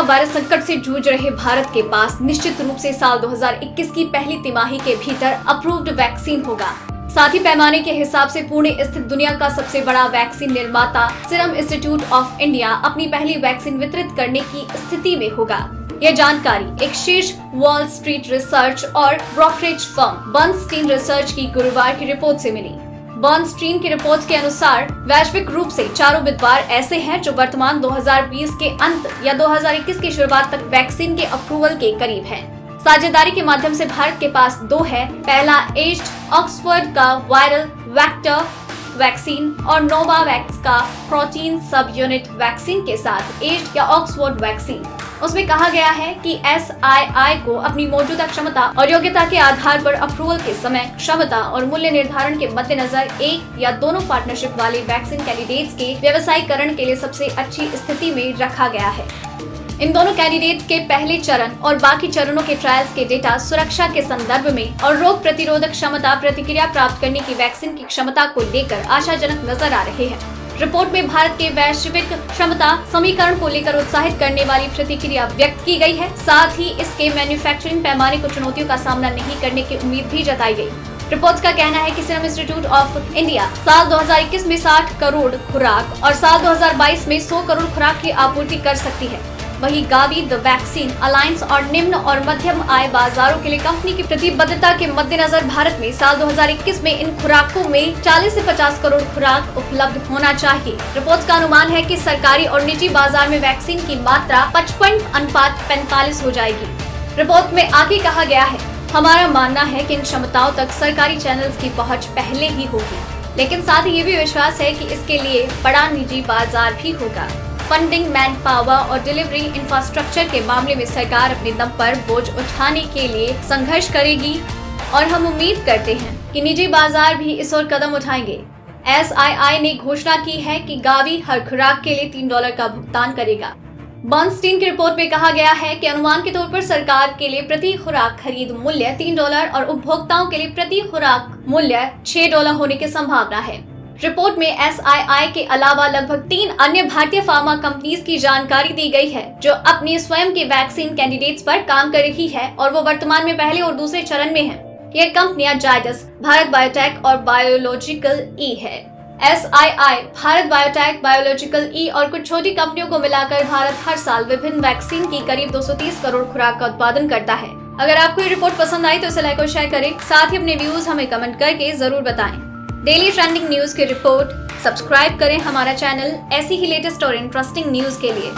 Virus संकट से जूझ रहे भारत के पास निश्चित रूप से साल 2021 की पहली तिमाही के भीतर अप्रूव्ड वैक्सीन होगा। साथ ही पैमाने के हिसाब से पुणे स्थित दुनिया का सबसे बड़ा वैक्सीन निर्माता सीरम इंस्टीट्यूट ऑफ इंडिया अपनी पहली वैक्सीन वितरित करने की स्थिति में होगा। यह जानकारी एक शीर्ष वॉल स्ट्रीट रिसर्च और ब्रोकरेज फर्म बर्नस्टीन रिसर्च की गुरुवार की रिपोर्ट से मिली। बर्नस्टीन की रिपोर्ट के अनुसार वैश्विक रूप से 4 उम्मीदवार ऐसे हैं जो वर्तमान 2020 के अंत या 2021 की शुरुआत तक वैक्सीन के अप्रूवल के करीब हैं। साझेदारी के माध्यम से भारत के पास 2 है। पहला एज्ड ऑक्सफोर्ड का वायरल वेक्टर वैक्सीन और नोवावैक्स का प्रोटीन सब यूनिट वैक्सीन के साथ एज्ड या ऑक्सफोर्ड वैक्सीन। उसमें कहा गया है कि SII को अपनी मौजूदा क्षमता और योग्यता के आधार पर अप्रूवल के समय क्षमता और मूल्य निर्धारण के मद्देनजर एक या दोनों पार्टनरशिप वाले वैक्सीन कैंडिडेट्स के व्यवसायीकरण के लिए सबसे अच्छी स्थिति में रखा गया है। इन दोनों कैंडिडेट्स के पहले चरण और बाकी चरणों के ट्रायल्स के डेटा सुरक्षा के संदर्भ में और रोग प्रतिरोधक क्षमता प्रतिक्रिया प्राप्त करने की वैक्सीन की क्षमता को लेकर आशाजनक नजर आ रहे हैं। रिपोर्ट में भारत के वैश्विक क्षमता समीकरण को लेकर उत्साहित करने वाली प्रतिक्रिया व्यक्त की गई है। साथ ही इसके मैन्युफैक्चरिंग पैमाने को चुनौतियों का सामना नहीं करने की उम्मीद भी जताई गई। रिपोर्ट का कहना है कि सीरम इंस्टीट्यूट ऑफ इंडिया साल 2021 में 60 करोड़ खुराक और साल 2022 में 100 करोड़ खुराक की आपूर्ति कर सकती है। वहीं गावी द वैक्सीन अलायंस और निम्न और मध्यम आय बाजारों के लिए कंपनी की प्रतिबद्धता के मद्देनजर भारत में साल 2021 में इन खुराकों में 40 से 50 करोड़ खुराक उपलब्ध होना चाहिए। रिपोर्ट का अनुमान है कि सरकारी और निजी बाजार में वैक्सीन की मात्रा 55:45 हो जाएगी। रिपोर्ट में आगे कहा गया है, हमारा मानना है कि इन क्षमताओं तक सरकारी चैनल्स की पहुँच पहले ही होगी, लेकिन साथ ही ये भी विश्वास है कि इसके लिए बड़ा निजी बाजार भी होगा। फंडिंग, मैन पावर और डिलीवरी इंफ्रास्ट्रक्चर के मामले में सरकार अपने दम पर बोझ उठाने के लिए संघर्ष करेगी और हम उम्मीद करते हैं कि निजी बाजार भी इस ओर कदम उठाएंगे। SII ने घोषणा की है कि गावी हर खुराक के लिए $3 का भुगतान करेगा। बर्नस्टीन की रिपोर्ट में कहा गया है कि अनुमान के तौर पर सरकार के लिए प्रति खुराक खरीद मूल्य $3 और उपभोक्ताओं के लिए प्रति खुराक मूल्य $6 होने की संभावना है। रिपोर्ट में SII के अलावा लगभग 3 अन्य भारतीय फार्मा कंपनीज की जानकारी दी गई है जो अपनी स्वयं के वैक्सीन कैंडिडेट्स पर काम कर रही है और वो वर्तमान में पहले और दूसरे चरण में हैं। ये कंपनियां जायडस, भारत बायोटेक और बायोलॉजिकल ई है। SII, भारत बायोटेक, बायोलॉजिकल ई और कुछ छोटी कंपनियों को मिलाकर भारत हर साल विभिन्न वैक्सीन की करीब 230 करोड़ खुराक का उत्पादन करता है। अगर आपको ये रिपोर्ट पसंद आई तो इसे लाइक और शेयर करें। साथ ही अपने व्यूज हमें कमेंट करके जरूर बताएं। डेली ट्रेंडिंग न्यूज की रिपोर्ट सब्सक्राइब करें हमारा चैनल ऐसी ही लेटेस्ट और इंटरेस्टिंग न्यूज के लिए।